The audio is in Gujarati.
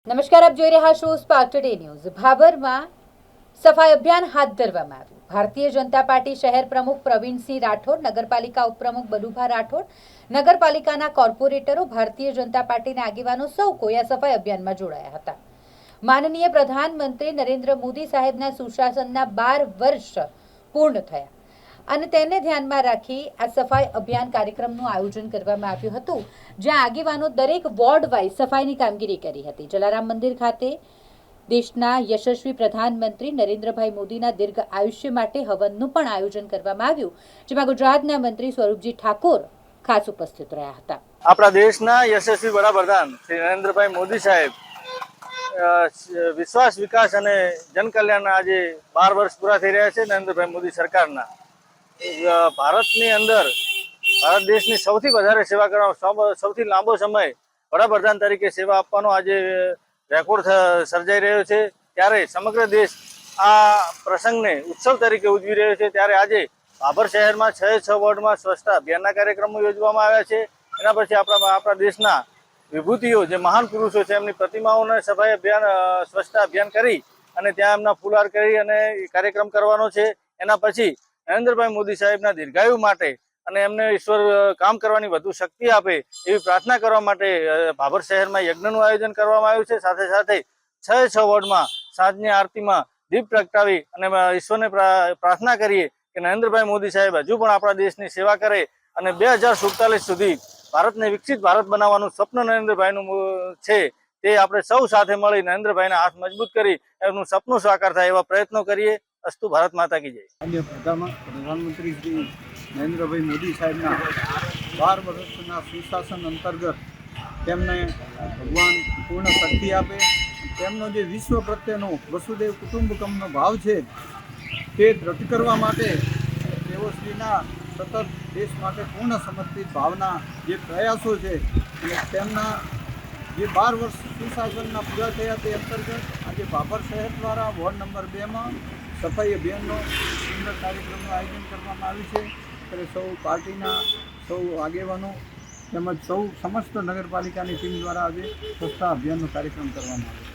નમસ્કાર, આપ જોઈ રહ્યા છો સ્પાર્ક ટુડે ન્યૂઝ। ભાભરમાં સફાઈ અભિયાન હાથ ધરવામાં આવ્યું। ભારતીય જનતા પાર્ટી શહેર પ્રમુખ પ્રવીણસિંહ રાઠોડ, નગરપાલિકા ઉપપ્રમુખ બલુભા રાઠોડ, નગરપાલિકાના કોર્પોરેટરો, ભારતીય જનતા પાર્ટીના આગેવાનો સૌ કોઈ આ સફાઈ અભિયાનમાં જોડાયા હતા। માનનીય પ્રધાનમંત્રી નરેન્દ્ર મોદી સાહેબના સુશાસનના 12 વર્ષ પૂર્ણ થયા અને તેને ધ્યાનમાં રાખી આ સફાઈ અભિયાન કાર્યક્રમનું આયોજન કરવામાં આવ્યું હતું, જ્યાં આગેવાનો દરેક વોર્ડ વાઇઝ સફાઈની કામગીરી કરી હતી। જલારામ મંદિર ખાતે દેશના યશસ્વી પ્રધાનમંત્રી નરેન્દ્રભાઈ મોદીના દીર્ઘ આયુષ્ય માટે હવનનું પણ આયોજન કરવામાં આવ્યું, જેમાં ગુજરાતના મંત્રી સ્વરૂપજી ઠાકોર ખાસ ઉપસ્થિત રહ્યા હતા। આપણા દેશના યશસ્વી વડાપ્રધાન શ્રી નરેન્દ્રભાઈ મોદી સાહેબ વિશ્વાસ, વિકાસ અને જનકલ્યાણના આજે 12 વર્ષ પૂરા થઈ રહ્યા છે। નરેન્દ્રભાઈ મોદી સરકારના ભારતની અંદર ભારત દેશની સૌથી વધારે સેવા કરવાનો, સૌથી લાંબો સમય વડાપ્રધાન તરીકે સેવા આપવાનો આજે રેકોર્ડ સર્જાઈ રહ્યો છે। ત્યારે સમગ્ર દેશ આ પ્રસંગને ઉત્સવ તરીકે ઉજવી રહ્યો છે। ત્યારે આજે ભાભર શહેરમાં 6 વોર્ડમાં સ્વચ્છતા અભિયાનના કાર્યક્રમો યોજવામાં આવ્યા છે। એના પછી આપણા દેશના વિભૂતિઓ, જે મહાન પુરુષો છે, એમની પ્રતિમાઓને સફાઈ અભિયાન, સ્વચ્છતા અભિયાન કરી અને ત્યાં એમના ફૂલહાર કરી અને કાર્યક્રમ કરવાનો છે। એના પછી નરેન્દ્રભાઈ મોદી સાહેબના દીર્ઘાયુ માટે અને એમને ઈશ્વર કામ કરવાની વધુ શક્તિ આપે એવી પ્રાર્થના કરવા માટે ભાભર શહેરમાં યજ્ઞનું આયોજન કરવામાં આવ્યું છે। સાથે સાથે 6 વોર્ડમાં સાંજની આરતીમાં દીપ પ્રગટાવી અને ઈશ્વરને પ્રાર્થના કરીએ કે નરેન્દ્રભાઈ મોદી સાહેબ હજુ પણ આપણા દેશની સેવા કરે અને 2047 સુધી ભારતને વિકસિત ભારત બનાવવાનું સ્વપ્ન નરેન્દ્રભાઈનું છે, તે આપણે સૌ સાથે મળી નરેન્દ્રભાઈના હાથ મજબૂત કરી એમનું સપનું સાકાર થાય એવા પ્રયત્નો કરીએ। અસ્તુ ભારત માતા કી જય। પ્રધાનમંત્રી શ્રી નરેન્દ્રભાઈ મોદી સાહેબના 12 વર્ષના સુશાસન અંતર્ગત તેમને ભગવાન પૂર્ણ શક્તિ આપે, તેમનો જે વિશ્વ પ્રત્યેનો વસુદેવ કુટુંબકમનો ભાવ છે તે દ્રઢ કરવા માટે તેઓશ્રીના સતત દેશ માટે પૂર્ણ સમર્પિત ભાવના જે પ્રયાસો છે અને તેમના જે 12 વર્ષ સુશાસનના પૂરા થયા તે અંતર્ગત આજે ભાભર શહેર દ્વારા વોર્ડ નંબર 2માં સફાઈ અભિયાનનો સુંદર કાર્યક્રમનું આયોજન કરવામાં આવ્યું છે। ત્યારે સૌ પાર્ટીના સૌ આગેવાનો તેમજ સમસ્ત નગરપાલિકાની ટીમ દ્વારા આજે સ્વચ્છતા અભિયાનનો કાર્યક્રમ કરવામાં આવ્યો છે।